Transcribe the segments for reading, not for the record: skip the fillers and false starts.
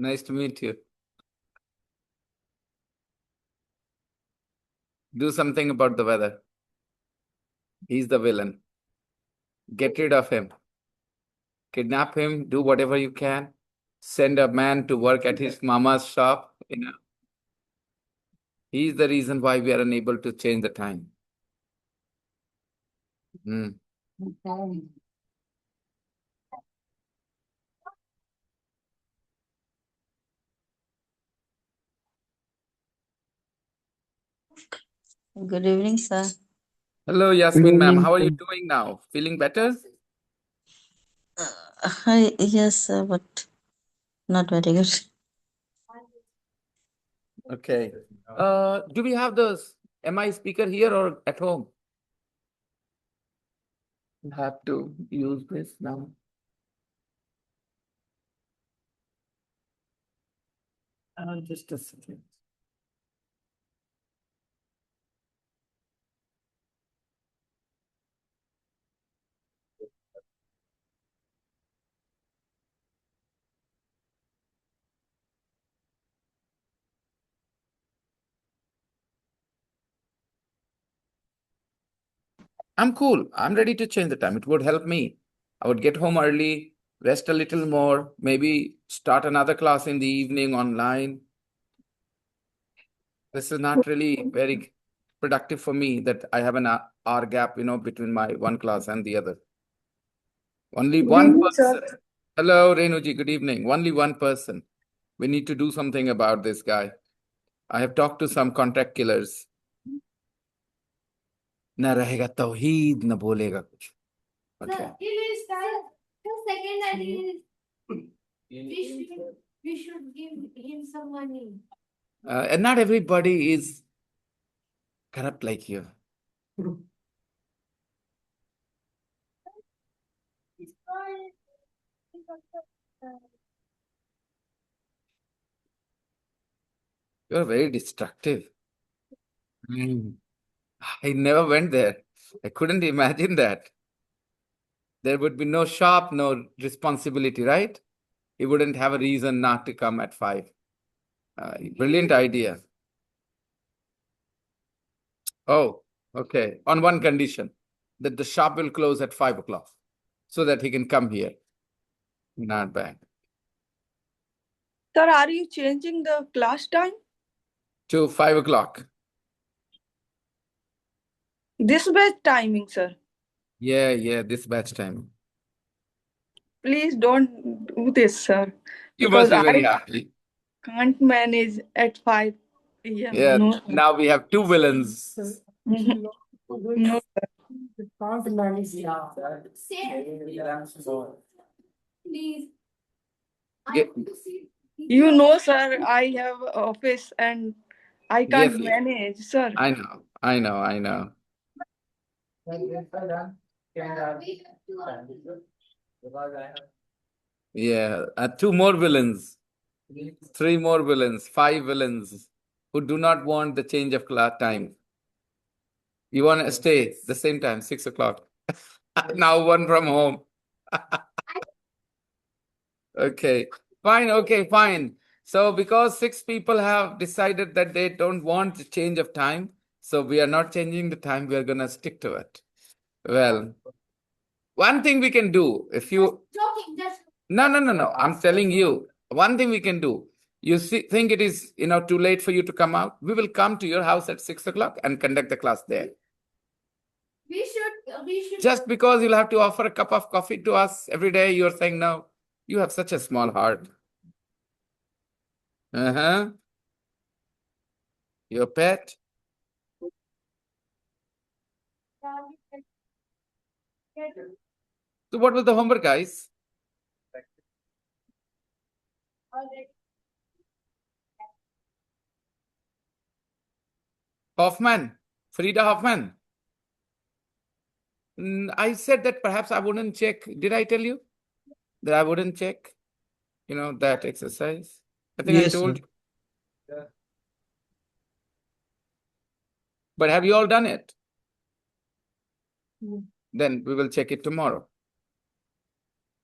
Nice to meet you. Do something about the weather. He's the villain. Get rid of him. Kidnap him. Do whatever you can. Send a man to work at his mama's shop. He's the reason why we are unable to change the time. Hmm. Good evening, sir. Hello, Yasmin ma'am. How are you doing now? Feeling better? Hi, yes, sir, but not very good. Okay. Do we have the MI speaker here or at home? You have to use this now. Just a second. I'm cool. I'm ready to change the time. It would help me. I would get home early, rest a little more, maybe start another class in the evening online. This is not really very productive for me that I have an hour gap, between my one class and the other. Only one person. Hello, Renuji. Good evening. Only one person. We need to do something about this guy. I have talked to some contract killers. न रहेगा तौहीद न बोलेगा कुछ. Okay. We should give him some money. And not everybody is corrupt like you. You're very destructive. I never went there. I couldn't imagine that. There would be no shop, no responsibility, right? He wouldn't have a reason not to come at 5. Brilliant idea. Oh, okay. On one condition, that the shop will close at 5 o'clock so that he can come here. Not bad. Sir, are you changing the class time? To 5 o'clock. This batch timing, sir. Yeah, this batch time. Please don't do this, sir. You must Because be very I happy. can't manage at 5 a.m. Yeah, No, sir. now we have two villains. No, sir. Please. Yeah. You know, sir, I have office and I can't Yes, manage, sir. I know. Yeah, two more villains, 3 more villains, 5 villains who do not want the change of class time. You want to stay the same time, 6 o'clock. Now one from home. Okay, fine. So because 6 people have decided that they don't want the change of time, so we are not changing the time, we are going to stick to it. Well, one thing we can do, if you... No. I'm telling you, one thing we can do. You think it is, too late for you to come out? We will come to your house at 6 o'clock and conduct the class there. We should. Just because you'll have to offer a cup of coffee to us every day, you're saying no. You have such a small heart. Your pet. So what was the homework, guys? Hoffman, Frida Hoffman. I said that perhaps I wouldn't check. Did I tell you that I wouldn't check? That exercise. I think Yes, I told sir. you. But have you all done it? Then we will check it tomorrow.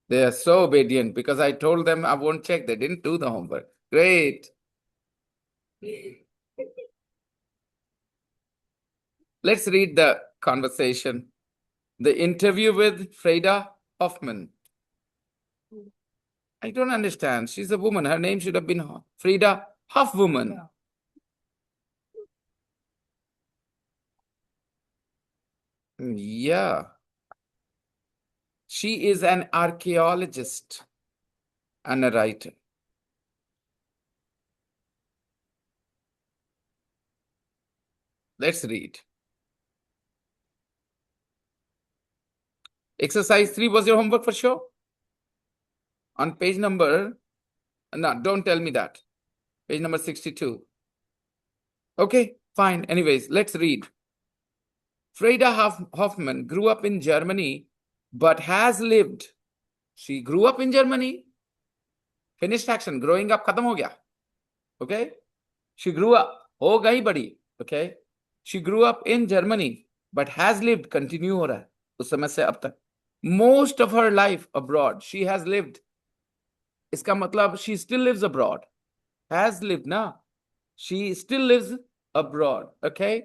They are so obedient because I told them I won't check. They didn't do the homework. Great. Let's read the conversation. The interview with Freda Hoffman. I don't understand. She's a woman. Her name should have been Frida Hoffwoman. Yeah. She is an archaeologist and a writer. Let's read. Exercise 3 was your homework for sure? On page number, no, don't tell me that. Page number 62. Okay, fine. Anyways, let's read. Freda Hoffman grew up in Germany, but has lived. She grew up in Germany. Finished action. Growing up, khatam ho gaya. Okay? She grew up. Ho gayi badi. Okay? She grew up in Germany, but has lived. Continue ho raha hai. उस समय से अब तक. Most of her life abroad. She has lived. इसका मतलब she still lives abroad. Has lived na. She still lives abroad. Okay?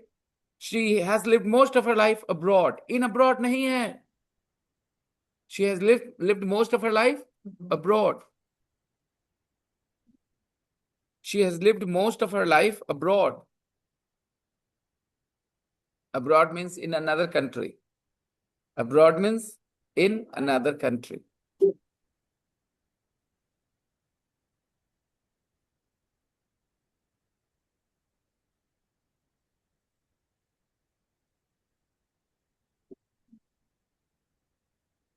She has lived most of her life abroad. In abroad nahi hai. She has lived most of her life abroad. She has lived most of her life abroad. Abroad means in another country. Abroad means in another country.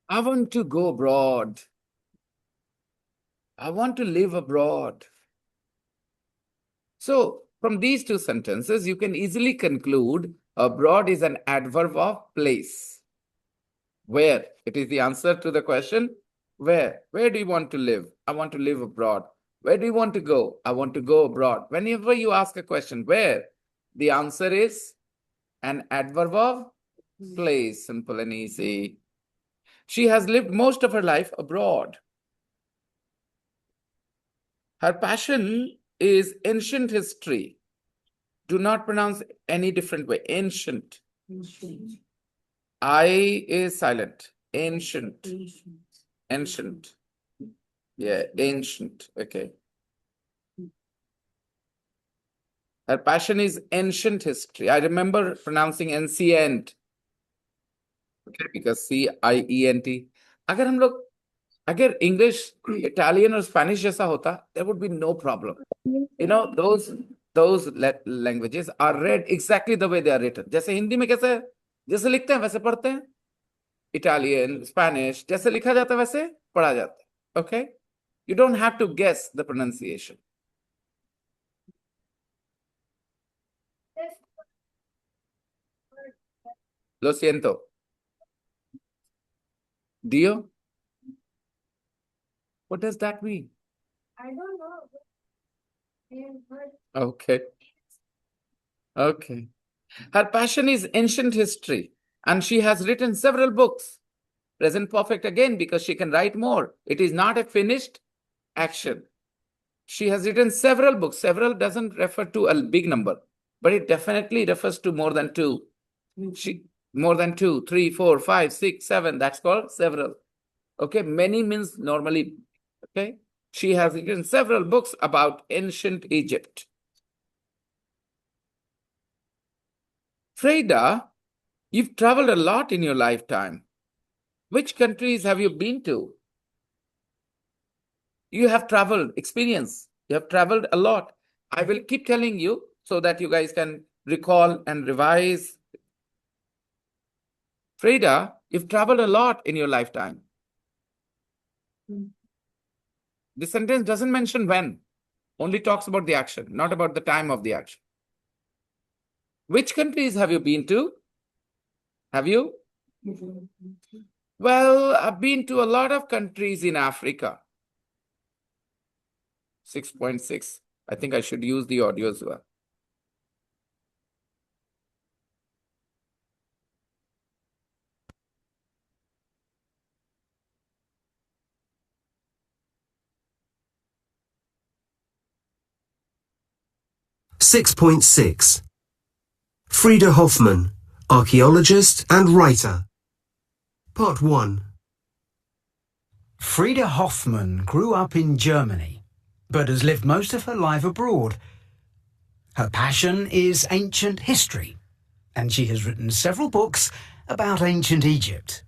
I want to go abroad. I want to live abroad. So, from these two sentences, you can easily conclude abroad is an adverb of place. Where? It is the answer to the question, where? Where do you want to live? I want to live abroad. Where do you want to go? I want to go abroad. Whenever you ask a question, where? The answer is an adverb of place. Simple and easy. She has lived most of her life abroad. Her passion is ancient history. Do not pronounce any different way. Ancient. I is silent. Ancient. Ancient. Yeah, ancient. Okay. Her passion is ancient history. I remember pronouncing ancient. Okay, because CIENT. अगर हम लोग अगर English, Italian और Spanish जैसा होता, there would be no problem. You know, those languages are read exactly the way they are written. जैसे हिंदी में कैसे जैसे लिखते हैं वैसे पढ़ते हैं. Italian, Spanish, जैसे लिखा जाता है वैसे पढ़ा जाता है. Okay? You don't have to guess the pronunciation. Lo siento. Dio? What does that mean? I don't know. And but Okay. Okay. Her passion is ancient history, and she has written several books. Present perfect again because she can write more. It is not a finished action. She has written several books. Several doesn't refer to a big number, but it definitely refers to more than two. More than 2, 3, 4, 5, 6, 7. That's called several. Okay, many means normally. Okay, she has written several books about ancient Egypt. Freda, you've traveled a lot in your lifetime. Which countries have you been to? You have traveled, experience. You have traveled a lot. I will keep telling you so that you guys can recall and revise. Freda, you've traveled a lot in your lifetime. The sentence doesn't mention when, only talks about the action, not about the time of the action. Which countries have you been to? Have you? Well, I've been to a lot of countries in Africa. 6.6. I think I should use the audio as well. 6.6. Frieda Hoffmann, archaeologist and writer. Part 1. Frieda Hoffmann grew up in Germany, but has lived most of her life abroad. Her passion is ancient history, and she has written several books about ancient Egypt.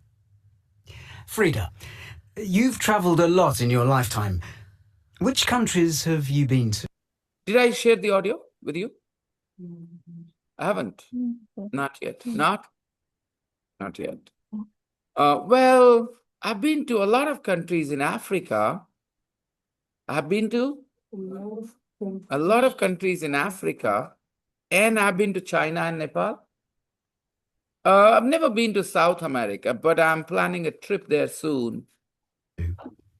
Frieda, you've travelled a lot in your lifetime. Which countries have you been to? Did I share the audio with you? I haven't. Not yet. Not yet. Well, I've been to a lot of countries in Africa. I've been to a lot of countries in Africa, and I've been to China and Nepal. I've never been to South America, but I'm planning a trip there soon.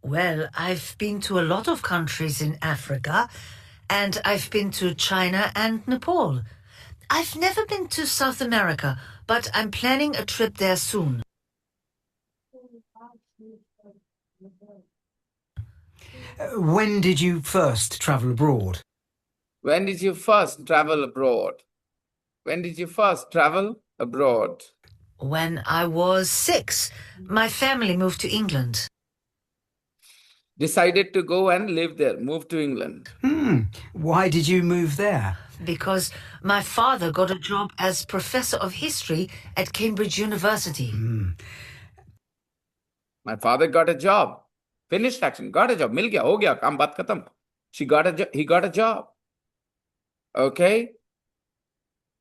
Well, I've been to a lot of countries in Africa, and I've been to China and Nepal. I've never been to South America, but I'm planning a trip there soon. When did you first travel abroad? When did you first travel abroad? When did you first travel abroad? When I was 6, my family moved to England. Decided to go and live there, move to England. Why did you move there? Because my father got a job as professor of history at Cambridge University. My father got a job. Finished action, got a job. Mil gaya, ho gaya, kaam baat khatam. He got a job. Okay?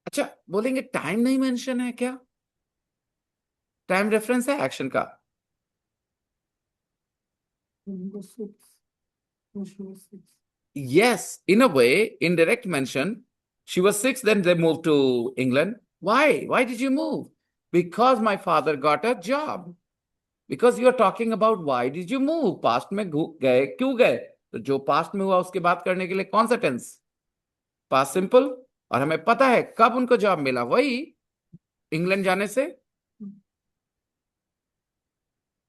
अच्छा, बोलेंगे time नहीं mention है क्या? Time reference है action का? Yes, in a way, indirect mention. She was 6, then they moved to England. Why? Why did you move? Because my father got a job. Because you are talking about why did you move? Past में गए, क्यों गए? तो जो past में हुआ उसके बात करने के लिए कौन सा tense? Past simple. और हमें पता है कब उनको जॉब मिला, वही इंग्लैंड जाने से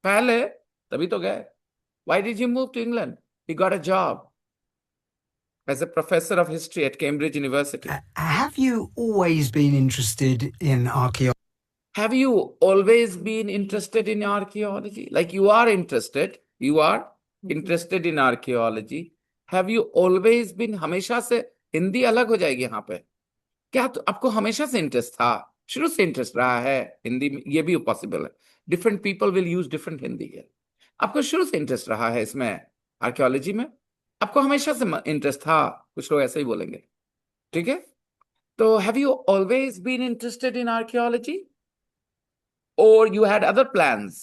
पहले, तभी तो गए. Why did you move to England? He got a job as a professor of history at Cambridge University. Have you always been interested in archaeology? Have you always been interested in archaeology? Like you are interested in archaeology. Have you always been, हमेशा से, हिंदी अलग हो जाएगी यहाँ पे. क्या तो आपको हमेशा से इंटरेस्ट था, शुरू से इंटरेस्ट रहा है हिंदी में? ये भी पॉसिबल है. Different people will use different Hindi है. आपको शुरू से इंटरेस्ट रहा है इसमें, आर्कियोलॉजी में? आपको हमेशा से इंटरेस्ट था? कुछ लोग ऐसे ही बोलेंगे. ठीक है, तो have you always been interested in archaeology, or you had other plans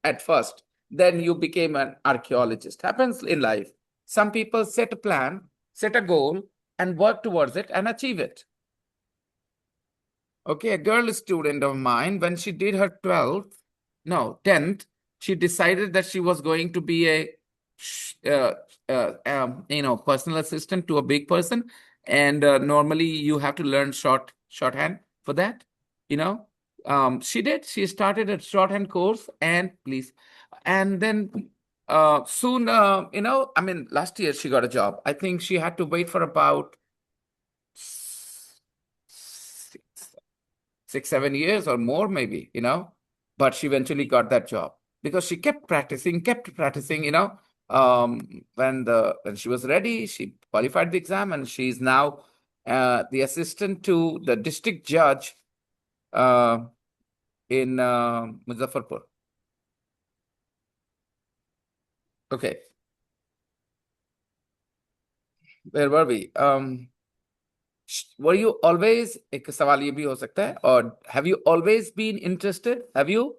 at first, then you became an archaeologist? Happens in life. Some people set a plan, set a goal, and work towards it and achieve it. Okay, a girl student of mine, when she did her 10th, she decided that she was going to be a personal assistant to a big person, and normally you have to learn shorthand for that. She did. She started a shorthand course, and then soon, last year she got a job. I think she had to wait for about 6-7 years or more, maybe, but she eventually got that job because she kept practicing, when she was ready, she qualified the exam, and she's now the assistant to the district judge in Muzaffarpur. Okay. Where were we? Were you always, एक सवाल ये भी हो सकता है, और have you always been interested? Have you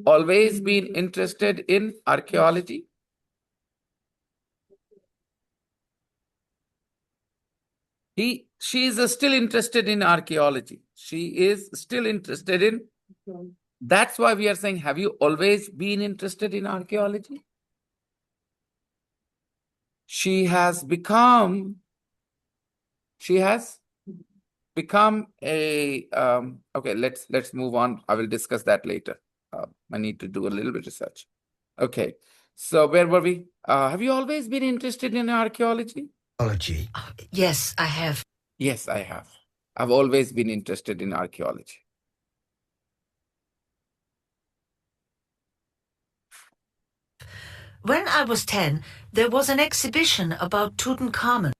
always been interested in archaeology? She is still interested in archaeology. She is still interested in. That's why we are saying, have you always been interested in archaeology? She has become a okay, let's move on. I will discuss that later. I need to do a little bit of research. Okay, so where were we? Have you always been interested in archaeology? Archaeology. Yes, I have. Yes, I have. I've always been interested in archaeology. When I was 10, there was an exhibition about Tutankhamun,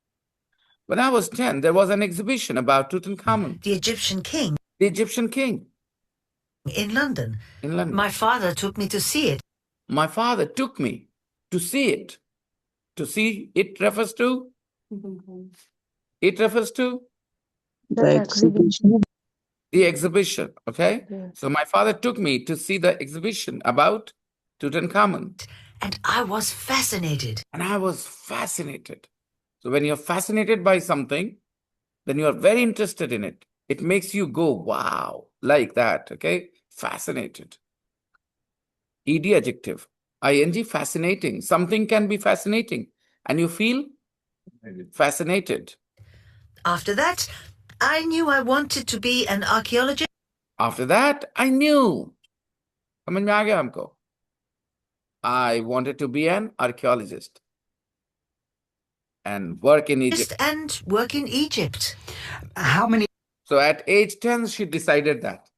When I was 10, there was an exhibition about Tutankhamun, the Egyptian king, the Egyptian king, in London. in London. My father took me to see it. My father took me to see it. To see it refers to? It refers to The exhibition. the exhibition, okay? Yeah. So my father took me to see the exhibition about Tutankhamun, And I was fascinated. and I was fascinated. So when you're fascinated by something, then you are very interested in it. It makes you go, wow, like that, okay? Fascinated. ED adjective. ING, fascinating. Something can be fascinating, and you feel fascinated. After that, I knew I wanted to be an archaeologist. After that, I knew. समझ में आ गया हमको. I wanted to be an archaeologist and work in Egypt. And work in Egypt. How many So at age 10, she decided that.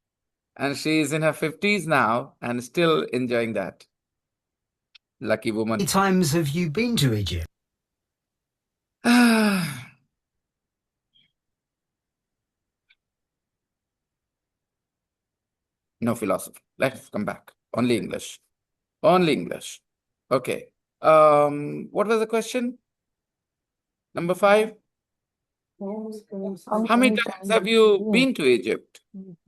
And she is in her 50s now and still enjoying that. Lucky woman. times have you been to Egypt? No philosophy. Let's come back. Only English. Only English. Okay. What was the question? Number 5. How many times have you been to Egypt?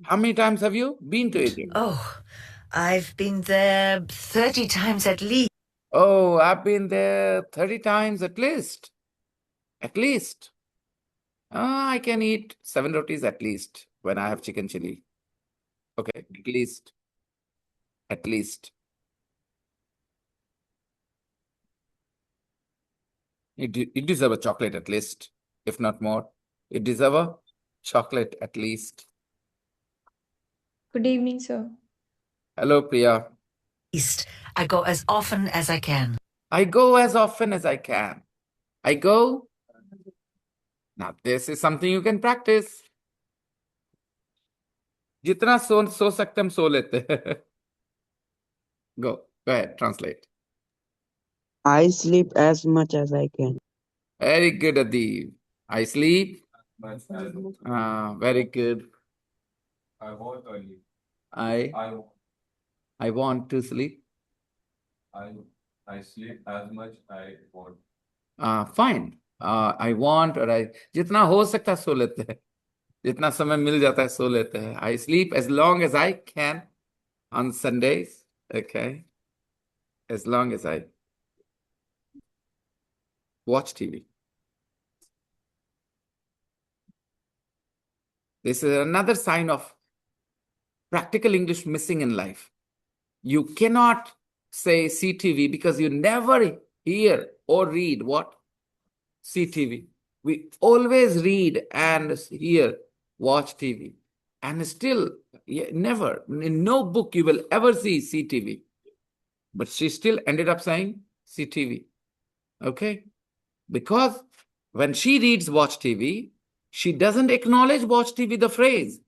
How many times have you been to Egypt? Oh, I've been there 30 times at least. Oh, I've been there 30 times at least. At least. I can eat 7 rotis at least when I have chicken chili. Okay, at least. At least. It deserve a chocolate at least, if not more. It deserve a chocolate at least. Good evening, sir. Hello, Priya. I go as often as I can. I go as often as I can. I go. Now, this is something you can practice. जितना सो सकते हम सो लेते हैं. Go ahead, translate. I sleep as much as I can. Very good, Adib. I sleep. Very good. I want to sleep. I sleep as much I want. Fine. I want or I जितना हो सकता है सो लेते हैं. जितना समय मिल जाता है सो लेते हैं. I sleep as long as I can on Sundays. Okay. As long as I watch TV. This is another sign of practical English missing in life. You cannot say CTV because you never hear or read what? CTV. We always read and hear, watch TV. And still, never, in no book you will ever see CTV. But she still ended up saying CTV. Okay? Because when she reads watch TV, she doesn't acknowledge watch TV, the phrase.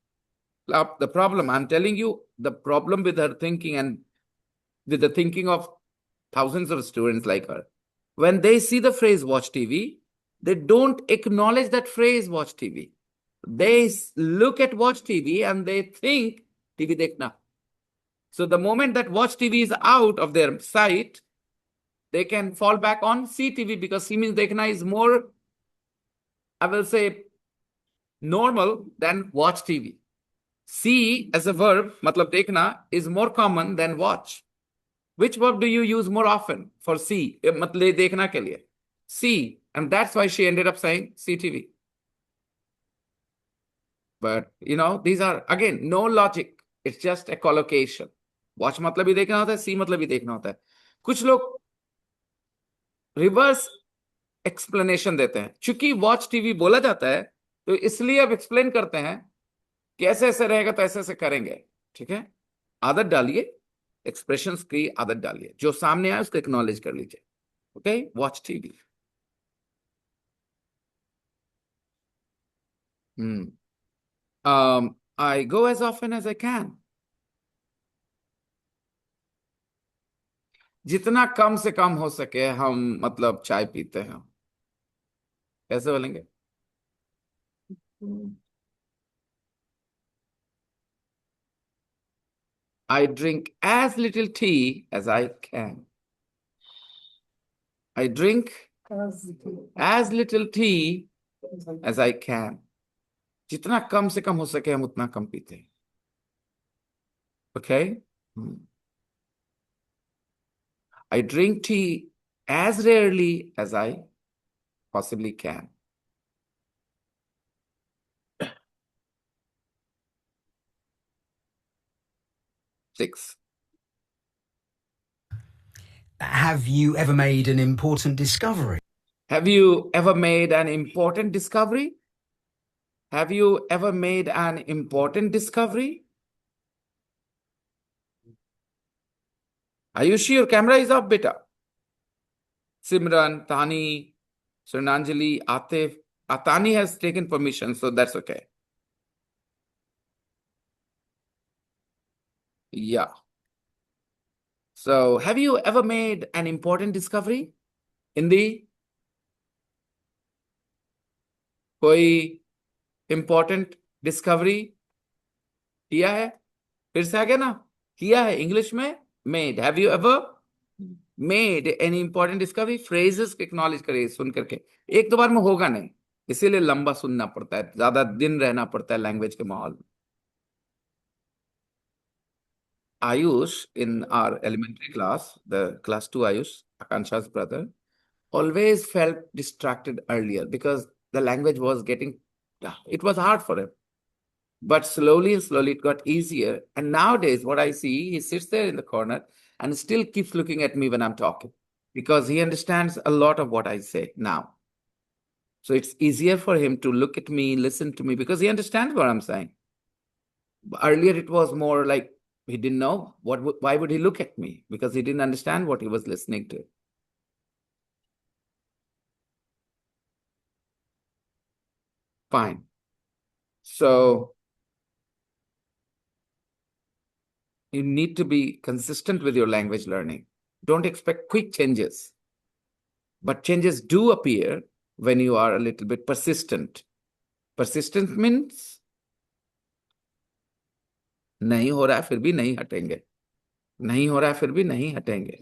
The problem, I'm telling you, the problem with her thinking and with the thinking of thousands of students like her. When they see the phrase watch TV, they don't acknowledge that phrase watch TV. They look at watch TV and they think TV dekhna. So the moment that watch TV is out of their sight, they can fall back on CTV because see means dekhna is more, I will say, normal than watch TV. See as a verb, matlab dekhna, is more common than watch. Which verb do you use more often for see? Matlab dekhna ke liye. See, and that's why she ended up saying CTV. But, you know, these are, again, no logic. It's just a collocation. Watch matlab bhi dekhna hota hai, see matlab bhi dekhna hota hai. कुछ लोग reverse explanation देते हैं. चूंकि watch TV बोला जाता है तो इसलिए अब एक्सप्लेन करते हैं कि ऐसे ऐसे रहेगा तो ऐसे ऐसे करेंगे. ठीक है, आदत डालिए, एक्सप्रेशंस की आदत डालिए, जो सामने आए उसको एक्नॉलेज कर लीजिए. Okay, watch TV. I go as often as I can. जितना कम से कम हो सके हम मतलब चाय पीते हैं. कैसे बोलेंगे? I drink as little tea as I can. I drink as little tea as I can. जितना कम से कम हो सके हम उतना कम पीते हैं. Okay? I drink tea as rarely as I possibly can. Six. Have you ever made an important discovery? Have you ever made an important discovery? Have you ever made an important discovery? Ayushi, your camera is off, beta. Simran, Tani, Srinanjali, Atif. Atani has taken permission, so that's okay. Yeah. So, have you ever made an important discovery? Hindi? कोई important discovery किया है? फिर से आ गया ना? किया है English में made. Have you ever made any important discovery? Phrases को acknowledge करिए सुन करके. एक दो बार में होगा नहीं, इसीलिए लंबा सुनना पड़ता है, ज्यादा दिन रहना पड़ता है लैंग्वेज के माहौल में. Ayush in our elementary class, the class 2 Ayush, Akansha's brother, always felt distracted earlier because the language was getting, it was hard for him. But slowly and slowly it got easier. And nowadays, what I see, he sits there in the corner and still keeps looking at me when I'm talking because he understands a lot of what I say now. So it's easier for him to look at me, listen to me because he understands what I'm saying. Earlier, it was more like he didn't know why would he look at me because he didn't understand what he was listening to. Fine. So you need to be consistent with your language learning. Don't expect quick changes. But changes do appear when you are a little bit persistent. Persistent means नहीं हो रहा है फिर भी नहीं हटेंगे. नहीं हो रहा है फिर भी नहीं हटेंगे.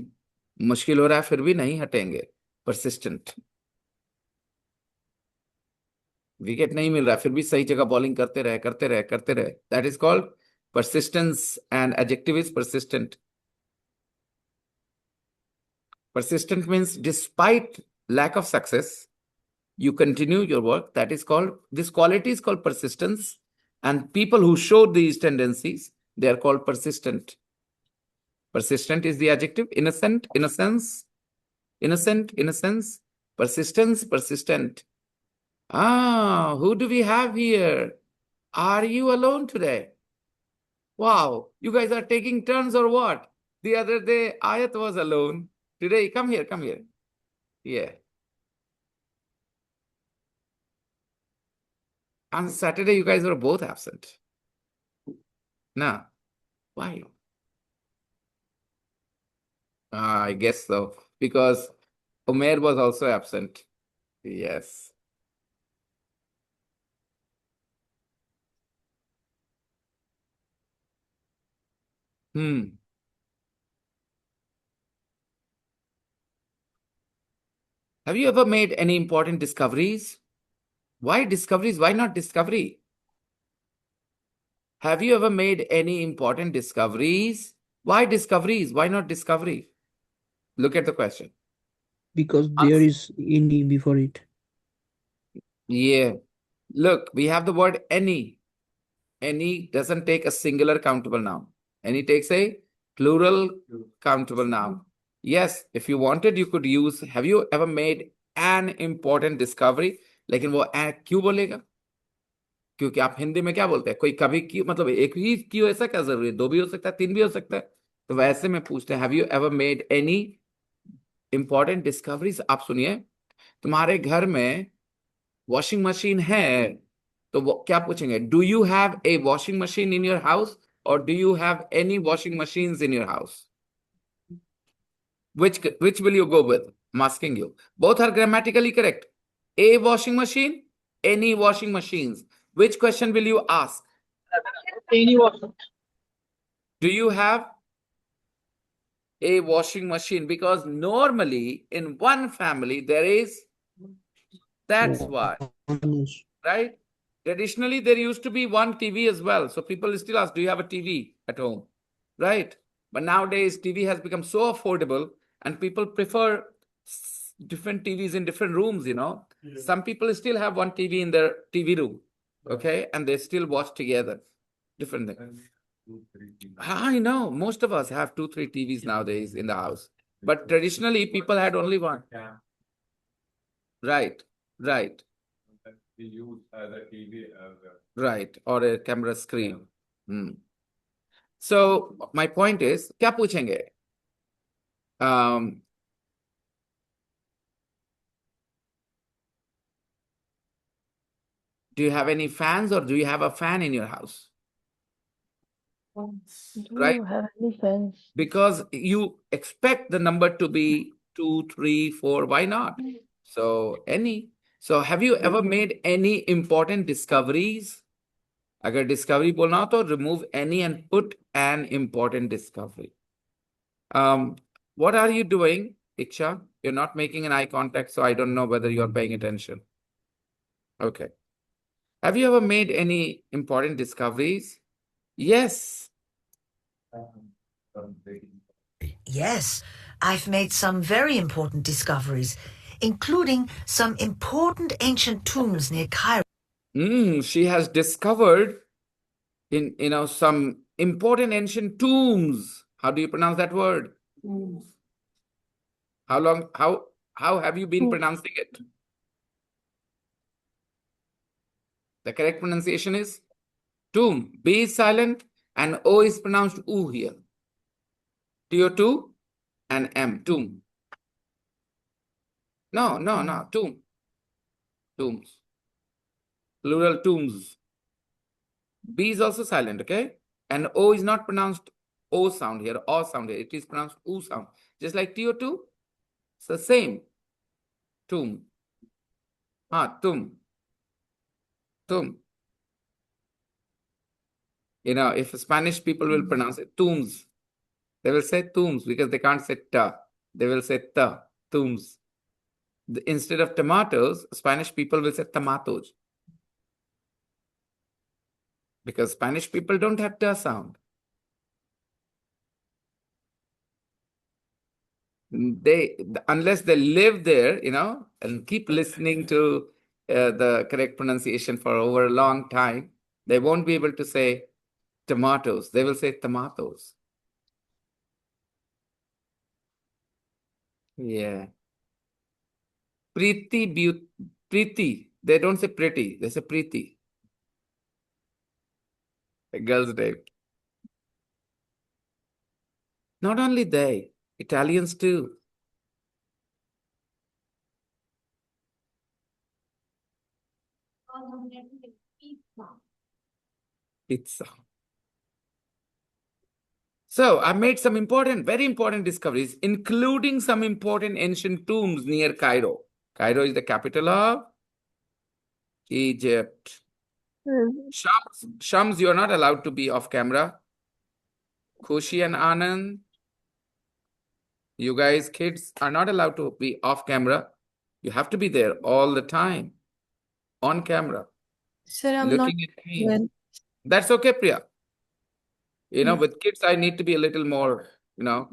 मुश्किल हो रहा है फिर भी नहीं हटेंगे. Persistent. विकेट नहीं मिल रहा फिर भी सही जगह बॉलिंग करते रहे. That is called persistence, and adjective is persistent. Persistent means despite lack of success, you continue your work. That is called, this quality is called persistence. And people who show these tendencies, they are called persistent. Persistent is the adjective. Innocent, innocence. Innocent, innocence. Persistence, persistent. Who do we have here? Are you alone today? Wow, you guys are taking turns or what? The other day, Ayat was alone. Today, come here. Yeah. On Saturday, you guys were both absent. No. Why? I guess so. Because Umair was also absent. Yes. Have you ever made any important discoveries? Why discoveries? Why not discovery? Have you ever made any important discoveries? Why discoveries? Why not discovery? Look at the question. Because there is any before it. Yeah. Look, we have the word any. Any doesn't take a singular countable noun. Any takes a plural countable noun. Yes, if you wanted, you could use, have you ever made an important discovery? लेकिन वो क्यों बोलेगा? क्योंकि आप हिंदी में क्या बोलते हैं? कोई कभी क्यों, मतलब एक ही क्यों, ऐसा क्या जरूरी है? दो भी हो सकता है, तीन भी हो सकता है. तो वैसे में पूछते हैं, have you ever made any important discoveries? आप सुनिए, तुम्हारे घर में वॉशिंग मशीन है तो क्या पूछेंगे? Do you have a washing machine in your house or do you have any washing machines in your house? Which will you go with? I'm asking you. Both are grammatically correct. A washing machine, any washing machines. Which question will you ask? Any washing. Do you have a washing machine? Because normally in one family there is, that's why, right? Traditionally, there used to be one TV as well. So people still ask, do you have a TV at home? Right? But nowadays, TV has become so affordable and people prefer different TVs in different rooms, you know. Yeah. Some people still have one TV in their TV room, okay? And they still watch together. Different things. I know. Most of us have 2, 3 TVs nowadays in the house. But traditionally, people had only one. Right, right. We use as a TV as a... Right, or a camera screen. So my point is, क्या पूछेंगे? Do you have any fans or do you have a fan in your house? Do Right? you have any fans? Because you expect the number to be 2, 3, 4. Why not? So any. So have you ever made any important discoveries? अगर discovery बोलना हो तो remove any and put an important discovery. What are you doing, Iksha? You're not making an eye contact, so I don't know whether you're paying attention. Okay. Have you ever made any important discoveries? Yes. Yes, I've made some very important discoveries, including some important ancient tombs near Cairo. She has discovered some important ancient tombs. How do you pronounce that word? How have you been pronouncing it? The correct pronunciation is tomb. B is silent and O is pronounced U here. TO2 and M, tomb. No, tomb. Tombs. Plural tombs. B is also silent, okay? And O is not pronounced O sound here, O sound here. It is pronounced U sound. Just like TO2, it's the same. Tomb. Tomb. Tomb. You know, if Spanish people will pronounce it tombs, they will say tombs because they can't say ta. They will say ta, tombs. Instead of tomatoes, Spanish people will say tomatoes. Because Spanish people don't have ta sound. Unless they live there, you know, and keep listening to the correct pronunciation for over a long time, they won't be able to say tomatoes. They will say tomatoes. Yeah. Preeti. They don't say pretty. They say Preeti. A girl's name. Not only they, Italians too. Pizza. So I made some very important discoveries, including some important ancient tombs near Cairo. Cairo is the capital of Egypt. Shams, you're not allowed to be off camera. Khushi and Anand, you guys, kids, are not allowed to be off camera. You have to be there all the time, on camera. Sir, I'm looking at me. well. That's okay, Priya. You know, with kids, I need to be a little more, you know,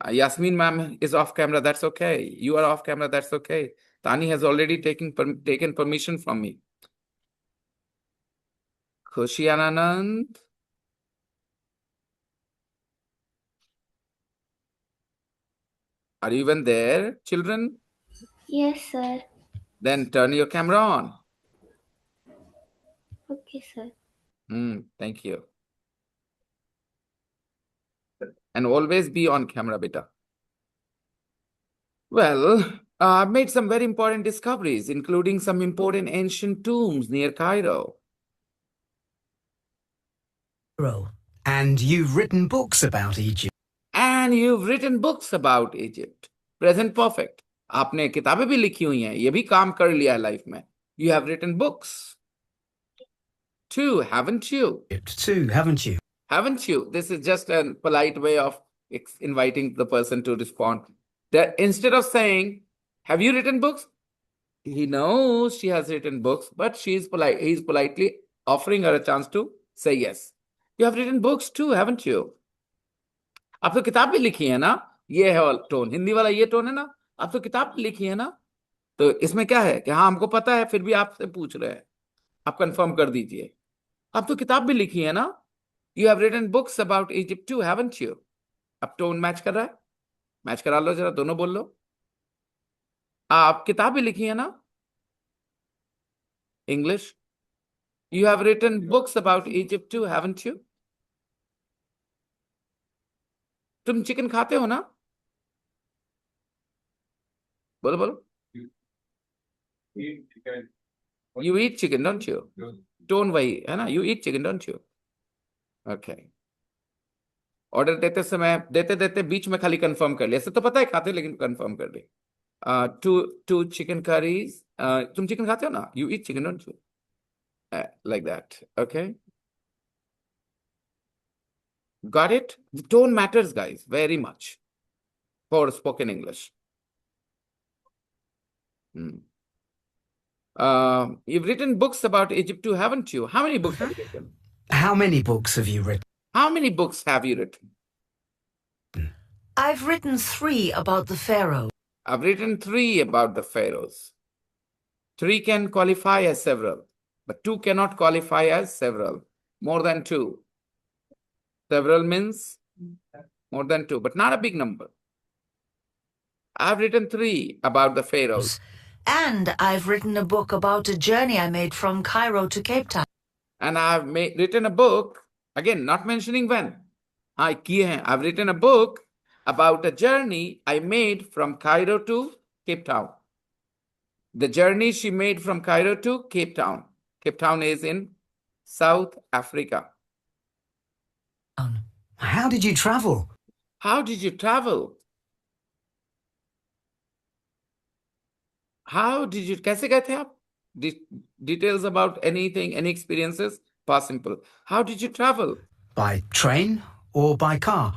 Yasmin ma'am is off camera. That's okay. You are off camera. That's okay. Tani has already taken permission from me. Khushi Anand. Are you even there, children? Yes, sir. Then turn your camera on. Okay, sir. Thank you. And always be on camera, beta. Well, I've made some very important discoveries, including some important ancient tombs near Cairo. And you've written books about Egypt. And you've written books about Egypt. Present perfect. आपने किताबें भी लिखी हुई हैं, ये भी काम कर लिया है लाइफ में. You have written books too, haven't you? Too, haven't you? Haven't you? This is just a polite way of inviting the person to respond. That instead of saying, "Have you written books?" He knows she has written books, but she's polite. He's politely offering her a chance to say yes. You have written books too, haven't you? आप तो किताब भी लिखी है ना. ये है tone, Hindi वाला ये टोन है ना. आप तो किताब भी लिखी है ना. तो इसमें क्या है कि हाँ हमको पता है, फिर भी आपसे पूछ रहे हैं. आप कंफर्म कर दीजिए. आप तो किताब भी लिखी है ना. You have written books about Egypt too, haven't you? अब टोन मैच कर रहा है. मैच करा लो जरा, दोनों बोल लो. आप किताब भी लिखी है ना. English. You have written books about Egypt too, haven't you? तुम चिकन खाते हो ना. बोलो बोलो. Eat chicken. You eat chicken, don't you? Tone वही है ना. You eat chicken, don't you? Okay. Order देते समय देते देते बीच में खाली कंफर्म कर लिया. ऐसे तो पता है खाते, लेकिन कंफर्म कर ली. Two chicken curries. तुम चिकन खाते हो ना. You eat chicken, don't you? Like that. Okay. Got it? The tone matters, guys, very much for spoken English. You've written books about Egypt too, haven't you? How many books have you written? How many books have you written? How many books have you written? I've written 3 about the pharaoh. I've written 3 about the pharaohs. 3 can qualify as several, but 2 cannot qualify as several. More than 2. Several means more than 2, but not a big number. I've written 3 about the pharaohs. And I've written a book about a journey I made from Cairo to Cape Town. And I've written a book, again, not mentioning when. I've written a book about a journey I made from Cairo to Cape Town. The journey she made from Cairo to Cape Town. Cape Town is in South Africa. How did you travel? How did you travel? How did you, कैसे गए थे आप? Details about anything, any experiences? Past simple. How did you travel? By train or by car?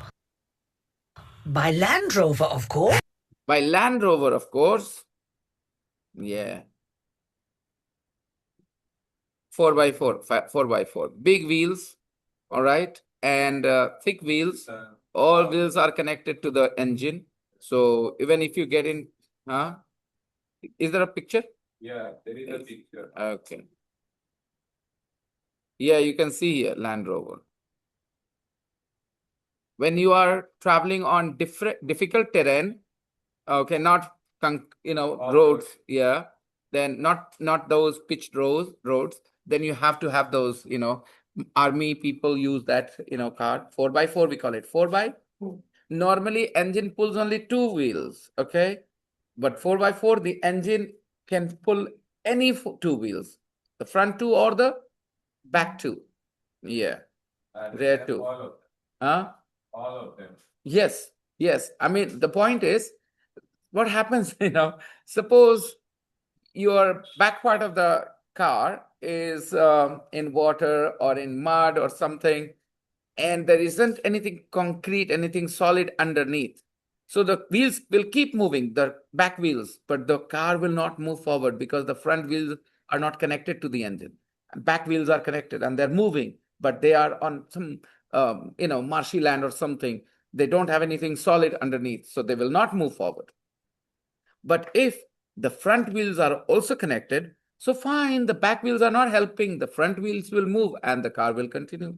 By Land Rover, of course. By Land Rover, of course. Yeah. 4x4, 4x4. Big wheels, all right, and thick wheels. All wheels are connected to the engine. So even if you get in, is there a picture? Yeah, there is a picture. Okay. Yeah, you can see here, Land Rover. When you are traveling on difficult terrain, okay, not roads, yeah, then not those pitched roads, then you have to have those, army people use that, car. 4x4, we call it 4x. Normally engine pulls only 2 wheels, okay, but 4x4 the engine can pull any 2 wheels, the front 2 or the back 2. Yeah. And Rear 2. all of them. All of them. Yes. I mean, the point is, what happens, suppose your back part of the car is in water or in mud or something, and there isn't anything concrete, anything solid underneath. So the wheels will keep moving, the back wheels, but the car will not move forward because the front wheels are not connected to the engine. Back wheels are connected and they're moving, but they are on some, marshy land or something. They don't have anything solid underneath, so they will not move forward. But if the front wheels are also connected, so fine, the back wheels are not helping, the front wheels will move and the car will continue.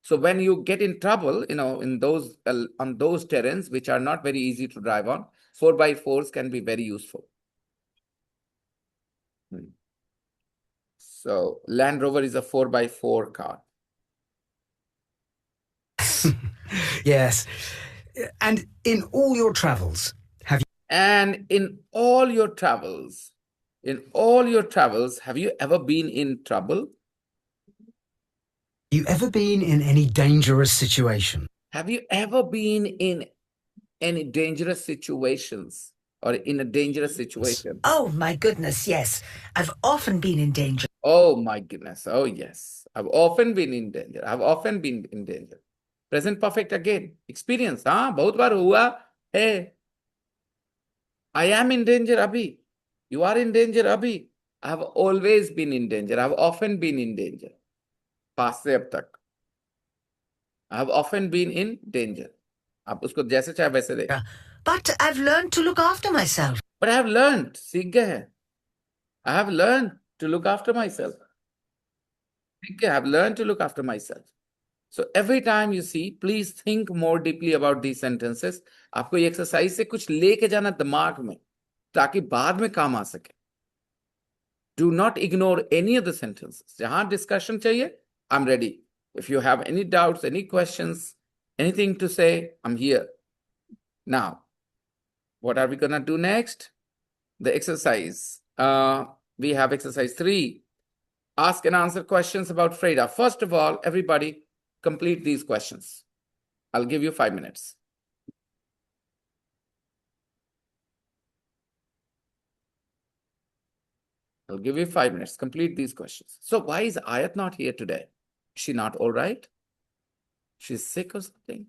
So when you get in trouble, in those on those terrains which are not very easy to drive on, 4x4s can be very useful. So Land Rover is a 4x4 car. Yes. And in all your travels, have you And in all your travels, have you ever been in trouble? You ever been in any dangerous situation? Have you ever been in any dangerous situations or in a dangerous situation? Oh, my goodness, yes. I've often been in danger. Oh my goodness. Oh yes. I've often been in danger. I've often been in danger. Present perfect again. Experience. हाँ बहुत बार हुआ है. I am in danger abhi. You are in danger abhi. I have always been in danger. I've often been in danger. Past से अब तक. I have often been in danger. आप उसको जैसे चाहे वैसे देख. But I've learned to look after myself. But I have learned. सीख गए हैं. I have learned to look after myself. I have learned to look after myself. So every time you see, please think more deeply about these sentences. आपको ये exercise से कुछ लेके जाना दिमाग में ताकि बाद में काम आ सके. Do not ignore any of the sentences. जहां discussion चाहिए, I'm ready. If you have any doubts, any questions, anything to say, I'm here. Now, what are we gonna do next? The exercise. We have exercise 3. Ask and answer questions about Freda. First of all, everybody complete these questions. I'll give you 5 minutes. I'll give you 5 minutes. Complete these questions. So why is Ayat not here today? Is she not all right? She's sick or something?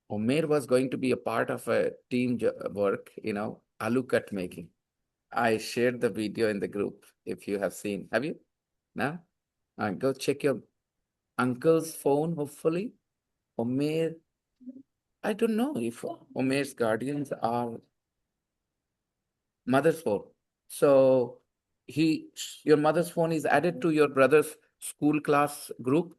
Omer was going to be a part of a team work, aloo cut making. I shared the video in the group if you have seen. Have you? No? Go check your uncle's phone, hopefully. Omer, I don't know if Omer's guardians are mother's phone. So your mother's phone is added to your brother's school class group.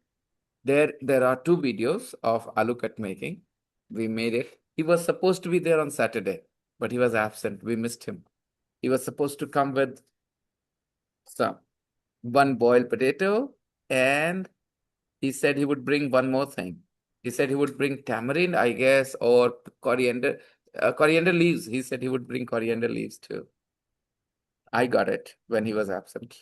There are 2 videos of aloo cut making. We made it. He was supposed to be there on Saturday, but he was absent. We missed him. He was supposed to come with one boiled potato, and he said he would bring one more thing. He said he would bring tamarind, I guess, or coriander leaves. He said he would bring coriander leaves too. I got it when he was absent.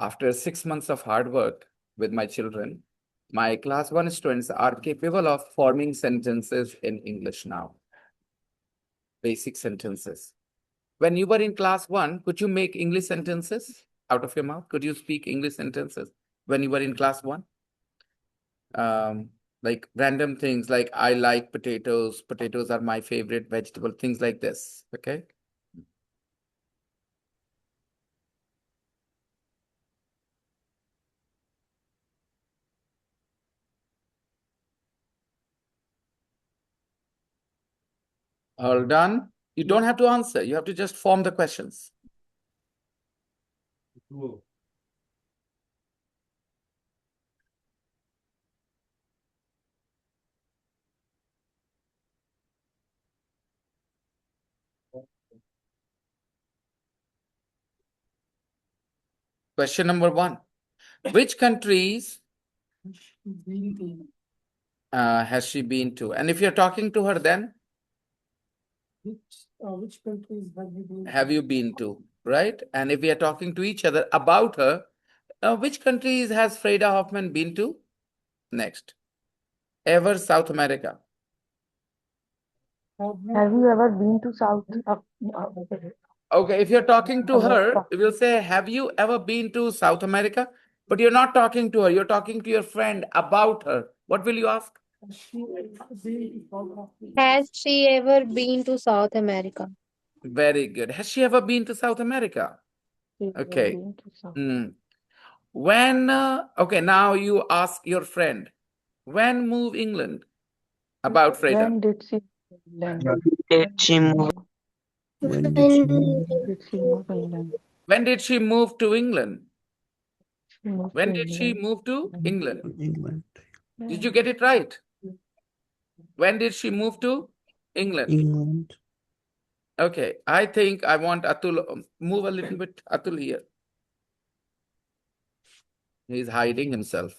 After 6 months of hard work with my children, my class 1 students are capable of forming sentences in English now. Basic sentences. When you were in class 1, could you make English sentences out of your mouth? Could you speak English sentences when you were in class 1? Like random things like I like potatoes. Potatoes are my favorite vegetable. Things like this. Okay. All done. You don't have to answer. You have to just form the questions. Question number 1. Which countries has she been to? And if you're talking to her, then Which countries have you been to, right? And if we are talking to each other about her, which countries has Freda Hoffman been to? Next. Ever South America? Have you ever been to South? Okay, if you're talking to her, we will say, have you ever been to South America? But you're not talking to her, you're talking to your friend about her. What will you ask? Has she ever been to South America? Very good. Has she ever been to South America? Okay. When, okay, now you ask your friend, when move England? About Freda. Did she move? When did she move? When did she move to England? When did she England. move to England? England. Did you get it right? When did she move to England? England. Okay, I think I want Atul, move a little bit, Atul here. He's hiding himself.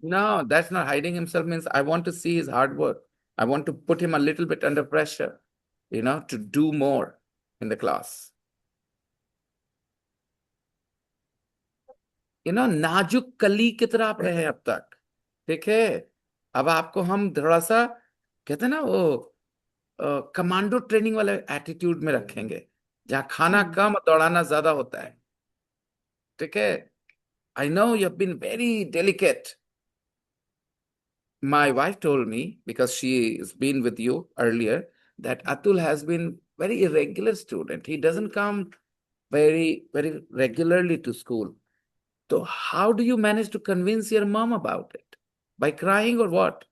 No, that's not hiding himself, means I want to see his hard work. I want to put him a little bit under pressure, to do more in the class. नाजुक कली की तरह आप रहे अब तक, ठीक है? अब आपको हम थोड़ा सा कहते हैं ना वो कमांडो ट्रेनिंग वाले एटीट्यूड में रखेंगे, जहाँ खाना कम दौड़ाना ज्यादा होता है, ठीक है? I know you've been very delicate. My wife told me, because she has been with you earlier, that Atul has been very irregular student. He doesn't come very, very regularly to school. So how do you manage to convince your mom about it? By crying or what?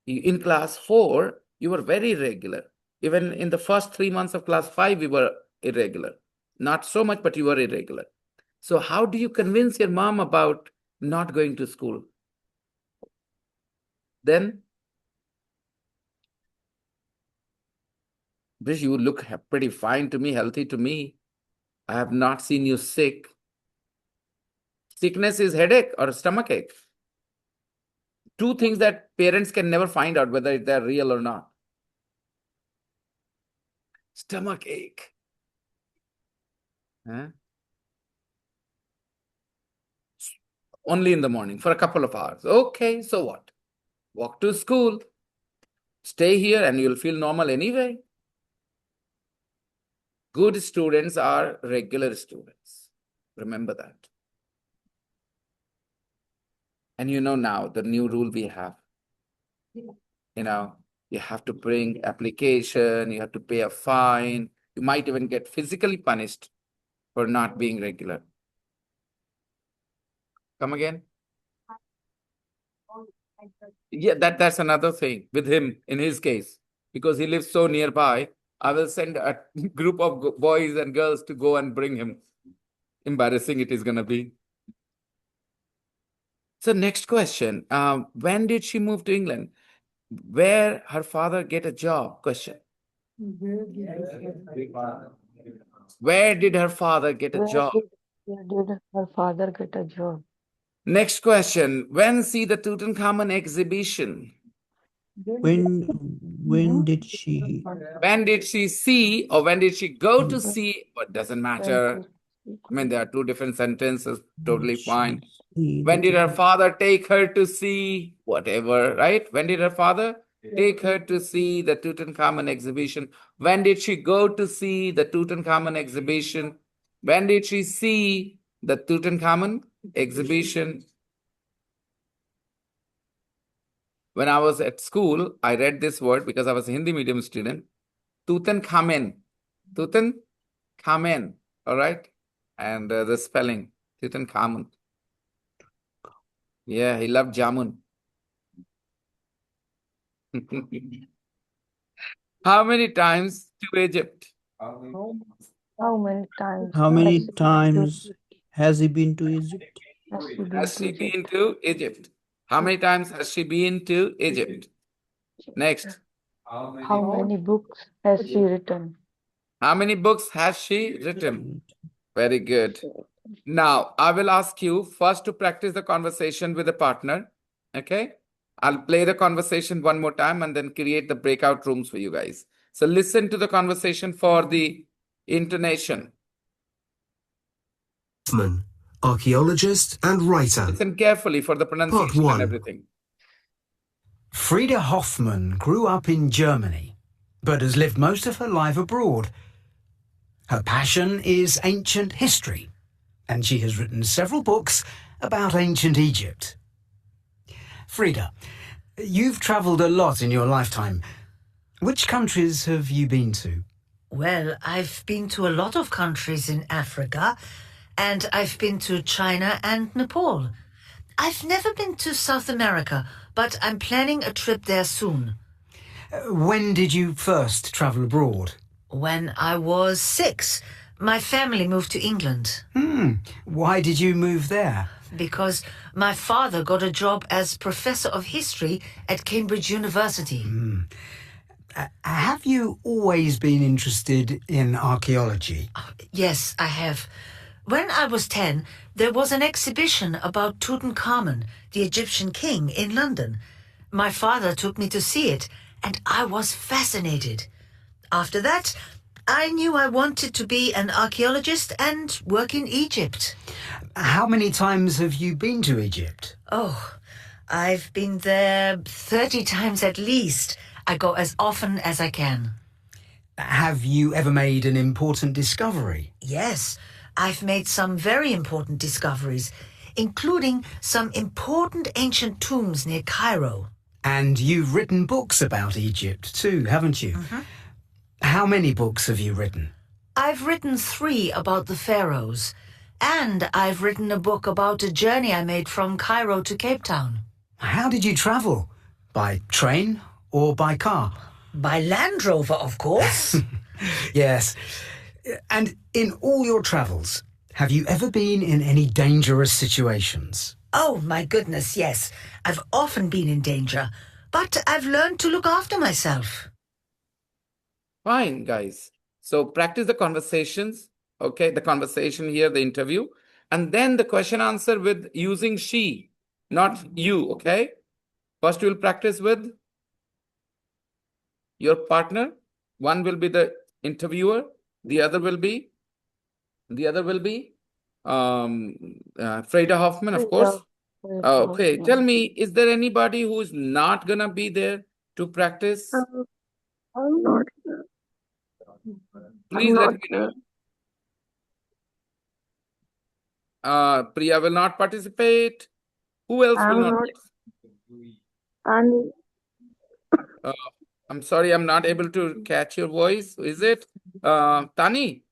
In class 4, you were very irregular. Even in the first 3 months of class 5, you were irregular. Not so much, but you were irregular. So how do you convince your mom about not going to school? Then, Brish, you look pretty fine to me, healthy to me. I have not seen you sick. Sickness is headache or stomach ache. Two things that parents can never find out whether they're real or not. Stomach ache. Huh? Only in the morning for a couple of hours. Okay, so what? Walk to school. Stay here and you'll feel normal anyway. Good students are regular students. Remember that. And now the new rule we have. You have to bring application, you have to pay a fine. You might even get physically punished for not being regular. Come again? Yeah, that's another thing with him in his case. Because he lives so nearby, I will send a group of boys and girls to go and bring him. Embarrassing it is going to be. So next question. When did she move to England? Where her father get a job? Question. Where did her father get a job? Where did her father get a job? Next question. When see the Tutankhamun exhibition? When did she? When did she see or when did she go to see? But doesn't matter. I mean, there are two different sentences. Totally fine. When did her father take her to see? Whatever, right? When did her father take her to see the Tutankhamun exhibition? When did she go to see the Tutankhamun exhibition? When did she see the Tutankhamun exhibition? When I was at school, I read this word because I was a Hindi medium student. Tutankhamen. Tutankhamen. All right? And the spelling. Tutankhamun. Yeah, he loved jamun. How many times to Egypt? How many times? How many times has he been to Egypt? Has she been to Egypt? How many times has she been to Egypt? Next. How many books has she written? How many books has she written? Very good. Now, I will ask you first to practice the conversation with a partner. Okay? I'll play the conversation one more time and then create the breakout rooms for you guys. So listen to the conversation for the intonation. Archaeologist and writer. Listen carefully for the pronunciation and everything. Frieda Hoffmann grew up in Germany, but has lived most of her life abroad. Her passion is ancient history, and she has written several books about ancient Egypt. Frieda, you've travelled a lot in your lifetime. Which countries have you been to? Well, I've been to a lot of countries in Africa, and I've been to China and Nepal. I've never been to South America, but I'm planning a trip there soon. When did you first travel abroad? When I was 6, my family moved to England. Why did you move there? Because my father got a job as professor of history at Cambridge University. Have you always been interested in archaeology? Yes, I have. When I was 10, there was an exhibition about Tutankhamun, the Egyptian king, in London. My father took me to see it, and I was fascinated. After that, I knew I wanted to be an archaeologist and work in Egypt. How many times have you been to Egypt? Oh, I've been there 30 times at least. I go as often as I can. Have you ever made an important discovery? Yes, I've made some very important discoveries, including some important ancient tombs near Cairo. And you've written books about Egypt too, haven't you? How many books have you written? I've written 3 about the pharaohs, and I've written a book about a journey I made from Cairo to Cape Town. How did you travel? By train or by car? By Land Rover, of course. Yes. And in all your travels, have you ever been in any dangerous situations? Oh, my goodness, yes. I've often been in danger, but I've learned to look after myself. Fine, guys. So practice the conversations. Okay, the conversation here, the interview, and then the question answer with using she, not you. Okay. First, you will practice with your partner. One will be the interviewer. The other will be Freda Hoffman, of course. Okay, tell me, is there anybody who is not gonna be there to practice? I'm not. Please let me know. Priya will not participate. Who else will not participate? And I'm sorry, I'm not able to catch your voice. Is it Tani?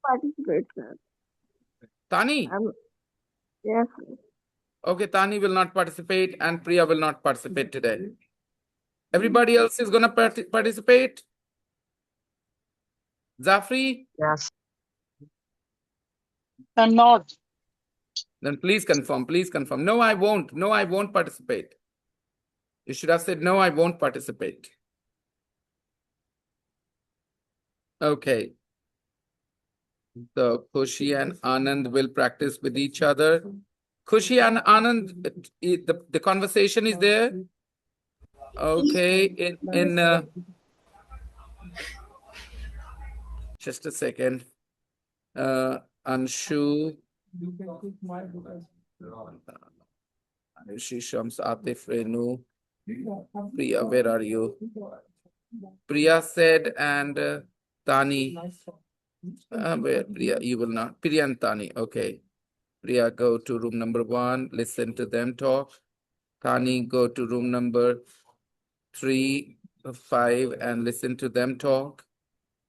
participate, sir. Tani? Yes. Okay, Tani will not participate and Priya will not participate today. Everybody else is gonna participate? Zafri? Yes. I'm not. Then please confirm, please confirm. No, I won't. No, I won't participate. You should have said, no, I won't participate. Okay. So Khushi and Anand will practice with each other. Khushi and Anand, the conversation is there. Okay, just a second. Anshu. Shishams, Atif, Renu. Priya, where are you? Priya said, and Tani. Where Priya? You will not. Priya and Tani. Okay. Priya, go to room number 1. Listen to them talk. Tani, go to room number 3, 5, and listen to them talk.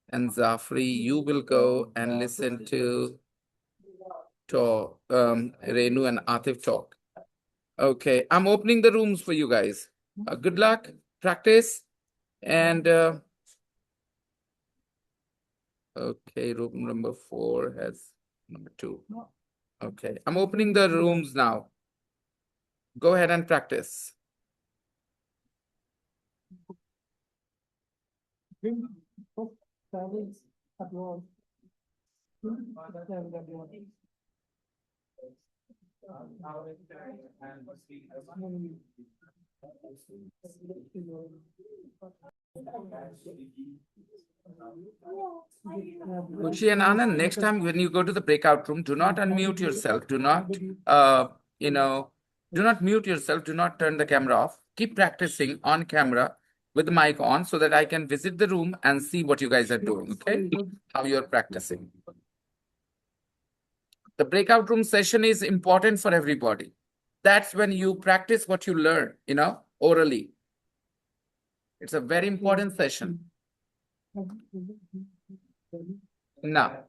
And Zafri, you will go and listen to Renu and Atif talk. Okay, I'm opening the rooms for you guys. Good luck, practice, and okay, room number 4 has number 2. Okay, I'm opening the rooms now. Go ahead and practice. Kushi and Anand, next time when you go to the breakout room, do not unmute yourself. Do not, do not mute yourself. Do not turn the camera off. Keep practicing on camera with the mic on so that I can visit the room and see what you guys are doing, okay? How you're practicing. The breakout room session is important for everybody. That's when you practice what you learn, orally. It's a very important session. Now,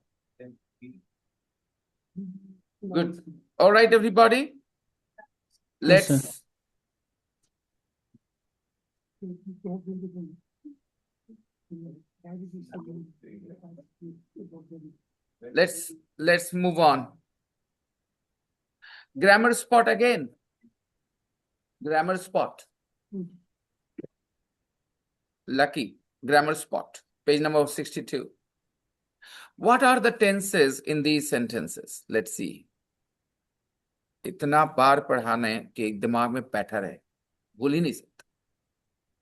Good. All right, everybody. Yes, sir. Let's move on. Grammar spot again. Grammar spot. Lucky. Grammar spot. Page number 62. What are the tenses in these sentences? Let's see. इतना बार पढ़ाने के दिमाग में बैठा रहे, भूल ही नहीं सकता.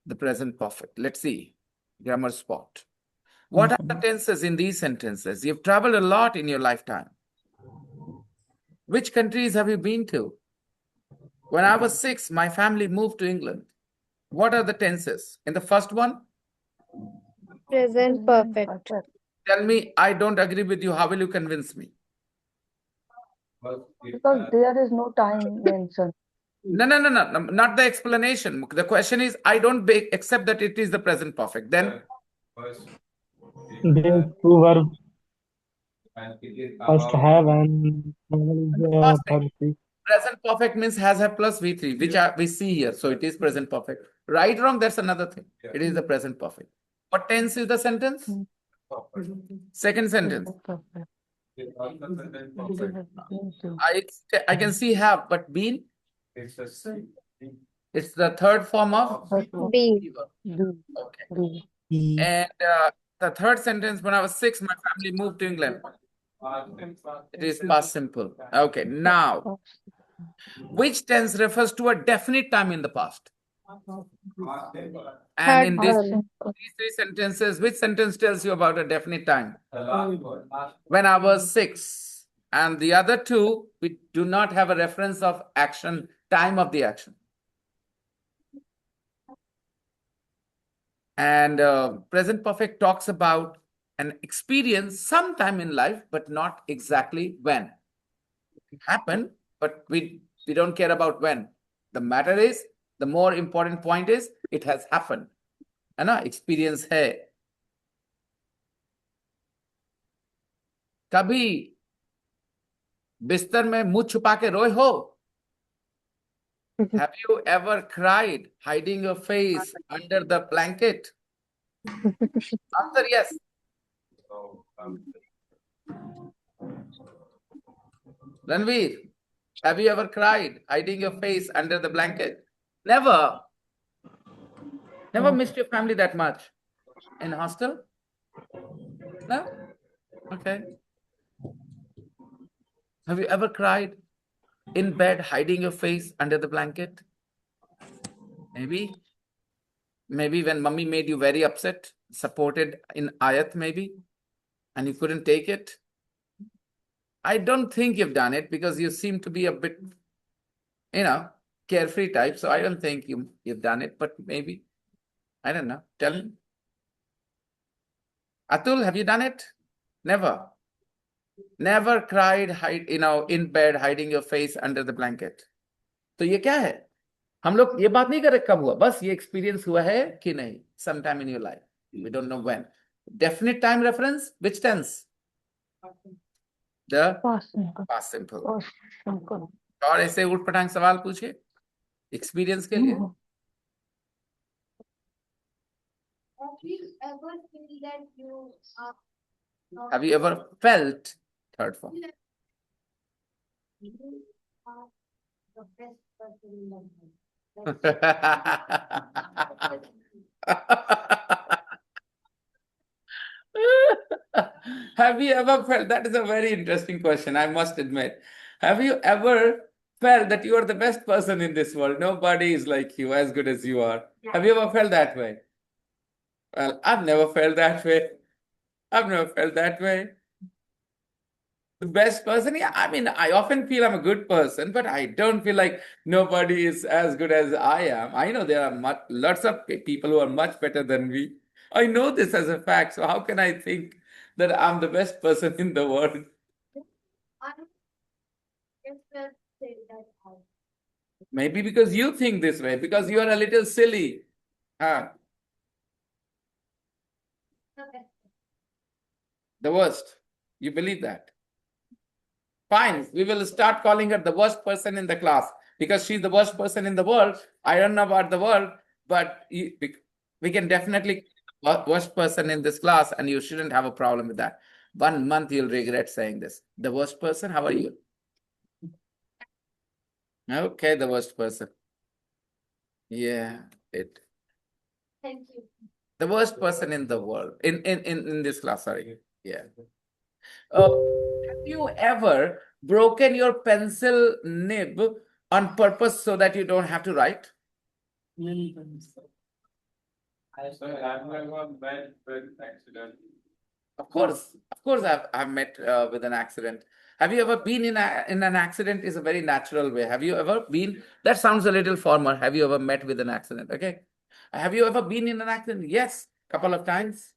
The present perfect. Let's see. Grammar spot. What are the tenses in these sentences? You've traveled a lot in your lifetime. Which countries have you been to? When I was 6, my family moved to England. What are the tenses? In the first one, Present perfect. tell me, I don't agree with you. How will you convince me? Because there is no time mentioned. No, not the explanation. The question is, I don't accept that it is the present perfect. Then There's two verbs. First have and first thing, verb. present perfect means has have plus V3, which we see here. So it is present perfect. Right, wrong, that's another thing. It is the present perfect. What tense is the sentence? Second sentence. I can see have, but been? It's the third form of Be. okay. And the third sentence, when I was 6, my family moved to England. It is past simple. Okay, now, which tense refers to a definite time in the past? And in these three sentences, which sentence tells you about a definite time? When I was 6. And the other two, we do not have a reference of action, time of the action. And present perfect talks about an experience sometime in life, but not exactly when. It happened, but we don't care about when. The matter is, the more important point is, it has happened. है ना? Experience है. कभी बिस्तर में मुंह छुपा के रोए हो? Have you ever cried hiding your face under the blanket? Answer yes. Ranveer, have you ever cried hiding your face under the blanket? Never. Never missed your family that much. In hostel? No? Okay. Have you ever cried in bed hiding your face under the blanket? Maybe. Maybe when mummy made you very upset, supported in ayat maybe, and you couldn't take it. I don't think you've done it because you seem to be a bit, carefree type. So I don't think you've done it, but maybe. I don't know. Tell me. Atul, have you done it? Never. Never cried, in bed, hiding your face under the blanket. तो ये क्या है? हम लोग ये बात नहीं कर रहे कब हुआ, बस ये experience हुआ है कि नहीं, sometime in your life. We don't know when. Definite time reference, which tense? The past simple. और ऐसे उठ पटांग सवाल पूछे experience के लिए. Have you ever felt, third form? You are the best person in the world. Have you ever felt, that is a very interesting question, I must admit. Have you ever felt that you are the best person in this world? Nobody is like you, as good as you are. Yeah. Have you ever felt that way? Well, I've never felt that way. I've never felt that way. The best person? Yeah, I mean, I often feel I'm a good person, but I don't feel like nobody is as good as I am. I know there are lots of people who are much better than me. I know this as a fact, so how can I think that I'm the best person in the world? Maybe because you think this way, because you are a little silly. Huh? The worst. You believe that? Fine. We will start calling her the worst person in the class because she's the worst person in the world. I don't know about the world, but we can definitely worst person in this class, and you shouldn't have a problem with that. 1 month you'll regret saying this. The worst person, how are you? Okay, the worst person. Yeah, it. Thank you. The worst person in the world. In this class, sorry. Yeah. Have you ever broken your pencil nib on purpose so that you don't have to write? Sir, I've never met with accident. Of course, I've met with an accident. Have you ever been in an accident? Is a very natural way. Have you ever been? That sounds a little formal. Have you ever met with an accident? Okay. Have you ever been in an accident? Yes, couple of times.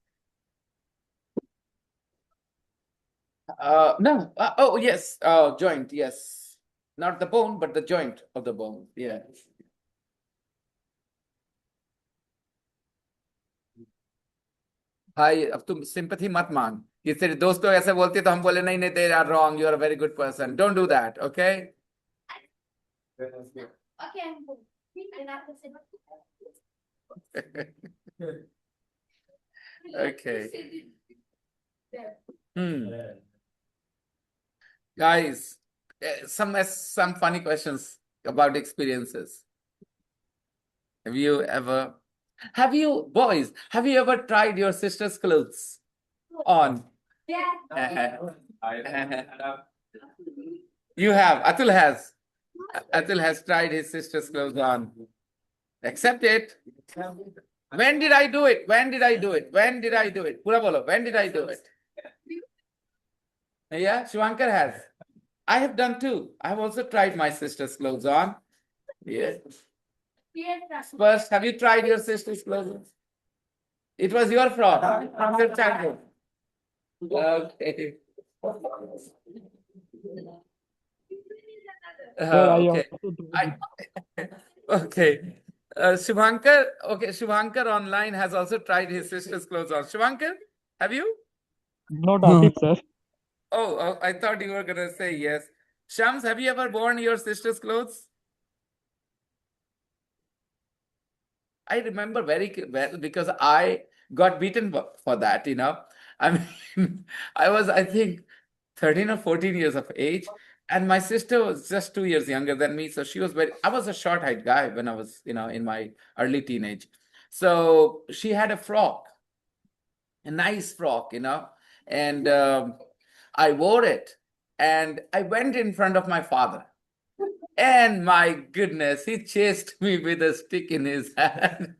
No. Oh, yes. Joint. Yes. Not the bone, but the joint of the bone. Yeah. भाई अब तुम sympathy मत मांग कि तेरे दोस्तों ऐसे बोलते तो हम बोले नहीं नहीं they are wrong, you are a very good person. Don't do that, okay? Okay, I'm good. And after Okay. Guys, some funny questions about experiences. Have you boys, have you ever tried your sister's clothes on? Yeah. You have. Atul has. Atul has tried his sister's clothes on. Accept it. When did I do it? When did I do it? When did I do it? Pura bolo. When did I do it? Yeah, Shivankar has. I have done too. I have also tried my sister's clothes on. Yes. First, have you tried your sister's clothes on? It was your fraud from your childhood. Okay. Okay. Okay. Shivankar online has also tried his sister's clothes on. Shivankar, have you? Not No. Asif, sir. Oh, I thought you were gonna say yes. Shams, have you ever worn your sister's clothes? I remember very well because I got beaten for that, you know. I mean, I think, 13 or 14 years of age, and my sister was just 2 years younger than me. So I was a short height guy when I was, in my early teenage. So she had a frock, a nice frock, and I wore it and I went in front of my father. And my goodness, he chased me with a stick in his hand.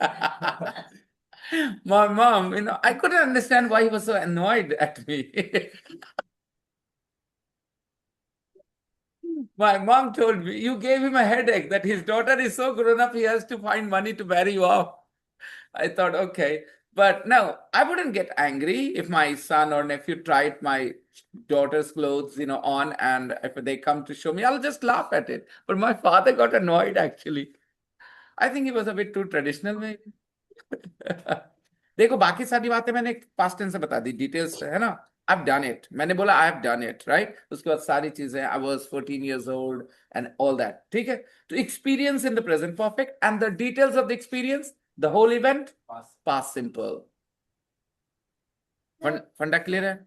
My mom, I couldn't understand why he was so annoyed at me. My mom told me, you gave him a headache that his daughter is so grown up, he has to find money to marry you off. I thought, okay. But no, I wouldn't get angry if my son or nephew tried my daughter's clothes, on, and if they come to show me, I'll just laugh at it. But my father got annoyed actually. I think he was a bit too traditional maybe. देखो बाकी सारी बातें मैंने past tense से बता दी, details है ना. I've done it. मैंने बोला I have done it, right? उसके बाद सारी चीजें I was 14 years old and all that. ठीक है? तो experience in the present perfect and the details of the experience, the whole event, past simple. फंडा clear है?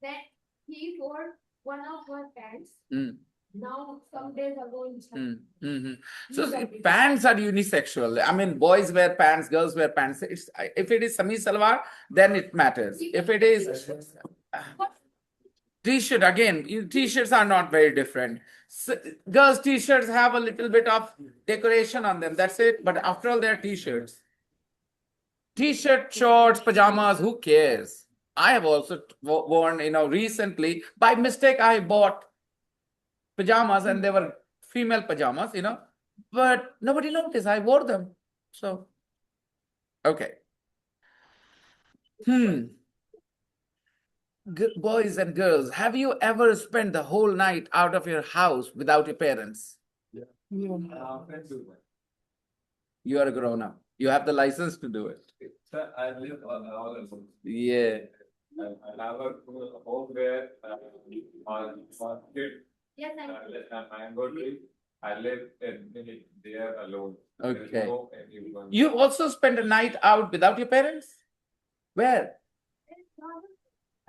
That he wore one of her pants. Now some days ago in So pants are unisexual. I mean, boys wear pants, girls wear pants. If it is sami salwar, then it matters. If it is t-shirt, again, t-shirts are not very different. Girls' t-shirts have a little bit of decoration on them. That's it. But after all, they're t-shirts. T-shirt, shorts, pajamas, who cares? I have also worn, recently, by mistake, I bought pajamas and they were female pajamas, but nobody noticed. I wore them. So, okay. Boys and girls, have you ever spent the whole night out of your house without your parents? Yeah. You are a grown up. You have the license to do it. Sir, I live all alone. Yeah. I have a home where on kid. Yes, Mango tree. I live in there alone. There's Okay. no anyone. You also spent a night out without your parents? Where?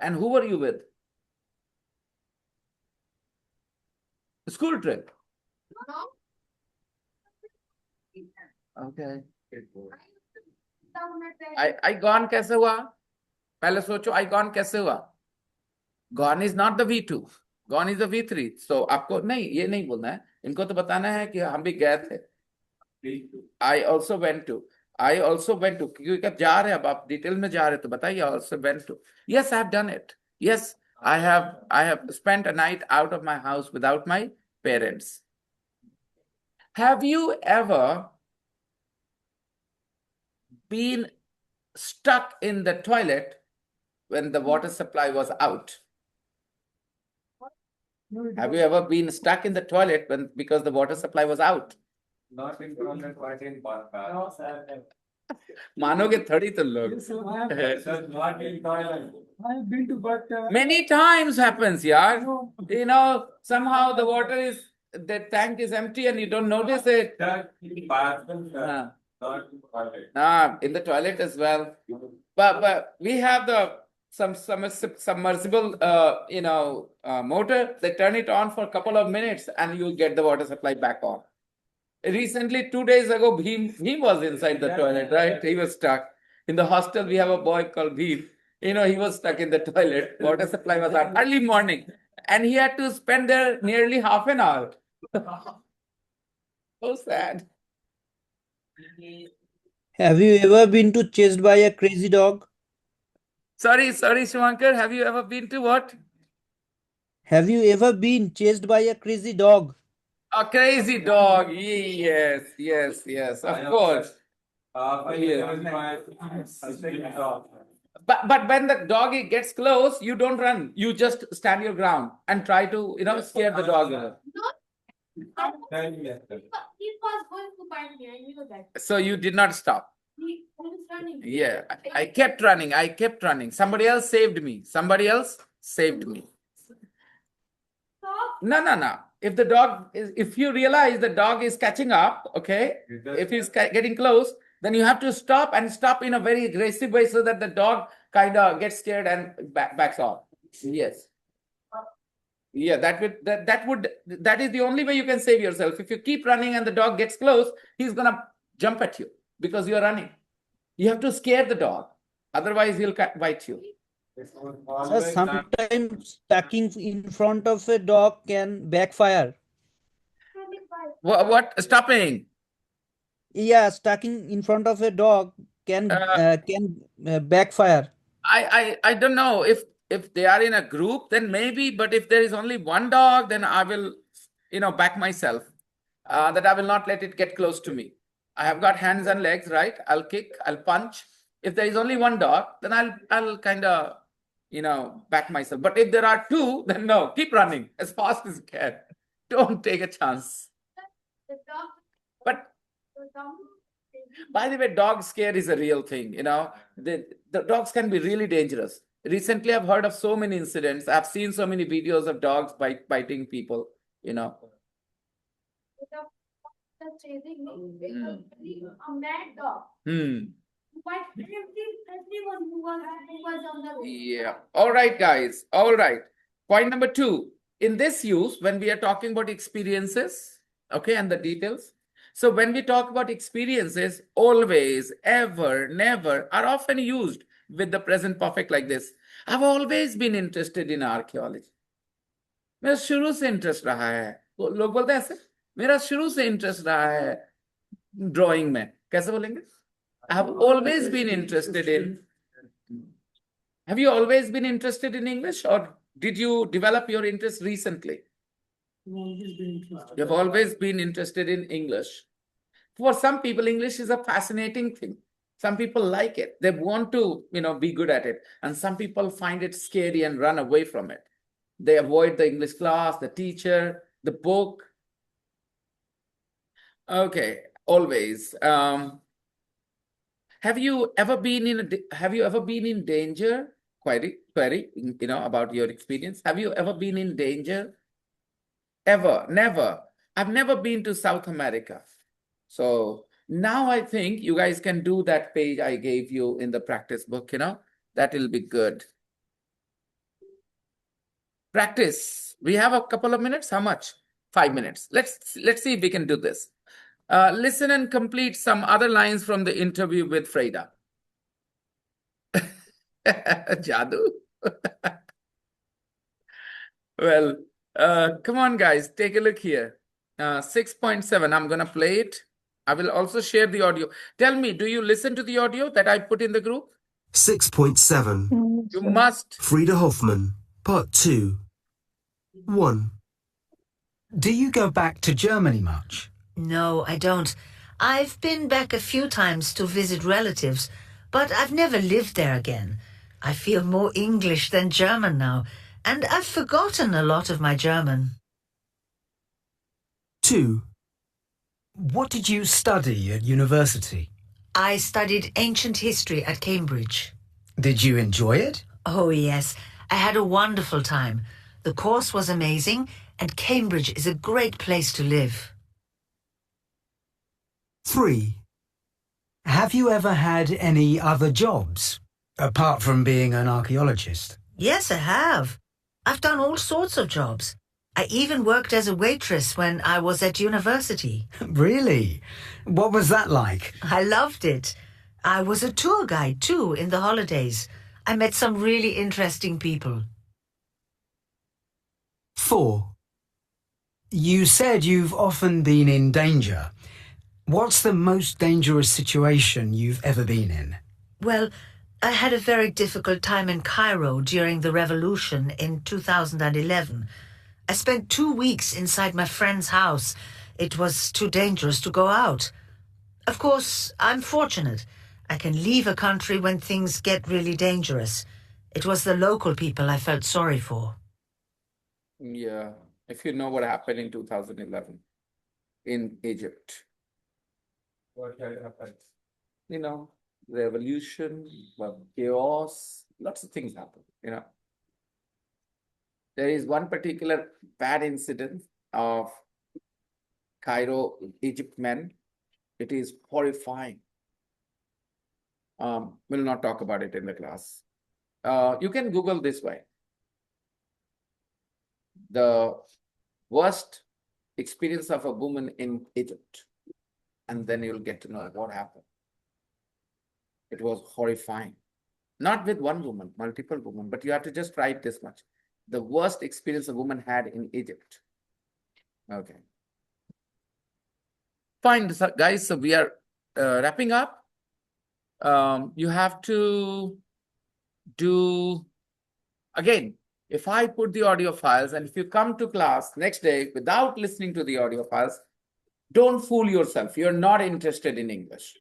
And who were you with? School trip. Okay. I gone कैसे हुआ? पहले सोचो I gone कैसे हुआ? Gone is not the V2. Gone is the V3. So आपको नहीं ये नहीं बोलना है. इनको तो बताना है कि हम भी गए थे. I also went to. क्योंकि अब जा रहे हैं अब आप डिटेल में जा रहे हैं तो बताइए. I also went to. Yes, I have done it. Yes, I have spent a night out of my house without my parents. Have you ever been stuck in the toilet when the water supply was out? Have you ever been stuck in the toilet because the water supply was out? Not in toilet, but in bath. मानोगे थोड़ी तुम लोग. Sir, not in toilet. I've been to, but Many times happens, yaar. You know, somehow the water is, the tank is empty and you don't notice it. That in bathroom, sir. Not in toilet. In the toilet as well. But we have some submersible, motor. They turn it on for a couple of minutes and you get the water supply back on. Recently, 2 days ago, Bhim was inside the toilet, right? He was stuck. In the hostel, we have a boy called Bhim. He was stuck in the toilet. Water supply was out early morning. And he had to spend there nearly half an hour. So sad. Have you ever been to chased by a crazy dog? Sorry, Shivankar. Have you ever been to what? Have you ever been chased by a crazy dog? A crazy dog. Yes. Of course. But when the dog gets close, you don't run. You just stand your ground and try to, scare the dog away. He was going to bite me. I knew that. So you did not stop. He was running. Yeah, I kept running. Somebody else saved me. Stop. No. If you realize the dog is catching up, okay, if he's getting close, then you have to stop in a very aggressive way so that the dog kind of gets scared and backs off. Yes. Yeah, that is the only way you can save yourself. If you keep running and the dog gets close, he's gonna jump at you because you're running. You have to scare the dog, otherwise he'll bite you. Sir, sometimes stacking in front of a dog can backfire. What? Stopping? Yeah, stacking in front of a dog can backfire. I don't know if they are in a group, then maybe. But if there is only one dog, then I will, back myself. That I will not let it get close to me. I have got hands and legs, right? I'll kick, I'll punch. If there is only one dog, then I'll kind of, back myself. But if there are two, then no, keep running as fast as you can. Don't take a chance. But by the way, dog scare is a real thing. The dogs can be really dangerous. Recently, I've heard of so many incidents. I've seen so many videos of dogs biting people. Chasing me. A mad dog. But everyone who was on the road. Yeah. All right, guys. All right. Point number 2. In this use, when we are talking about experiences, okay, and the details. So when we talk about experiences, always, ever, never are often used with the present perfect like this. I've always been interested in archaeology. मेरा शुरू से interest रहा है. लोग बोलते हैं ऐसे, मेरा शुरू से इंटरेस्ट रहा है ड्राइंग में. कैसे बोलेंगे? I have always been interested in. Have you always been interested in English, or did you develop your interest recently? You have always been interested in English. For some people, English is a fascinating thing. Some people like it. They want to, be good at it. And some people find it scary and run away from it. They avoid the English class, the teacher, the book. Okay, always. Have you ever been in danger query, about your experience. Have you ever been in danger? Ever? Never. I've never been to South America. So now I think you guys can do that page I gave you in the practice book, that will be good. Practice. We have a couple of minutes. How much? 5 minutes. Let's see if we can do this. Listen and complete some other lines from the interview with Freda. Jadu. Well, come on, guys. Take a look here. 6.7. I'm going to play it. I will also share the audio. Tell me, do you listen to the audio that I put in the group? 6.7. You must. Frida Hoffman, Part 2. 1. Do you go back to Germany much? No, I don't. I've been back a few times to visit relatives, but I've never lived there again. I feel more English than German now, and I've forgotten a lot of my German. 2. What did you study at university? I studied ancient history at Cambridge. Did you enjoy it? Oh, yes. I had a wonderful time. The course was amazing, and Cambridge is a great place to live. 3. Have you ever had any other jobs, apart from being an archaeologist? Yes, I have. I've done all sorts of jobs. I even worked as a waitress when I was at university. Really? What was that like? I loved it. I was a tour guide too in the holidays. I met some really interesting people. 4. You said you've often been in danger. What's the most dangerous situation you've ever been in? Well, I had a very difficult time in Cairo during the revolution in 2011. I spent 2 weeks inside my friend's house. It was too dangerous to go out. Of course, I'm fortunate. I can leave a country when things get really dangerous. It was the local people I felt sorry for. Yeah, if you know what happened in 2011 in Egypt. What happened? Revolution, chaos, lots of things happen, There is one particular bad incident of Cairo, Egypt men. It is horrifying. We'll not talk about it in the class. You can Google this way. The worst experience of a woman in Egypt. And then you'll get to know what happened. It was horrifying. Not with one woman, multiple women, but you have to just write this much. The worst experience a woman had in Egypt. Okay. Fine, guys. So we are wrapping up. You have to do, again, if I put the audio files and if you come to class next day without listening to the audio files, don't fool yourself. You're not interested in English.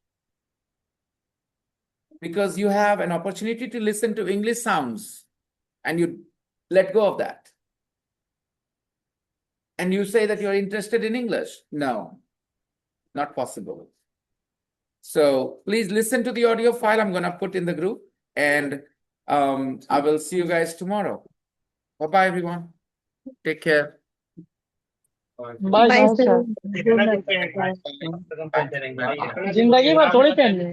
Because you have an opportunity to listen to English sounds and you let go of that. And you say that you're interested in English. No, not possible. So please listen to the audio file I'm going to put in the group, and I will see you guys tomorrow. Bye-bye, everyone. Take care. Bye, Bye, sir. sir. जिंदगी भर थोड़ी पहननी है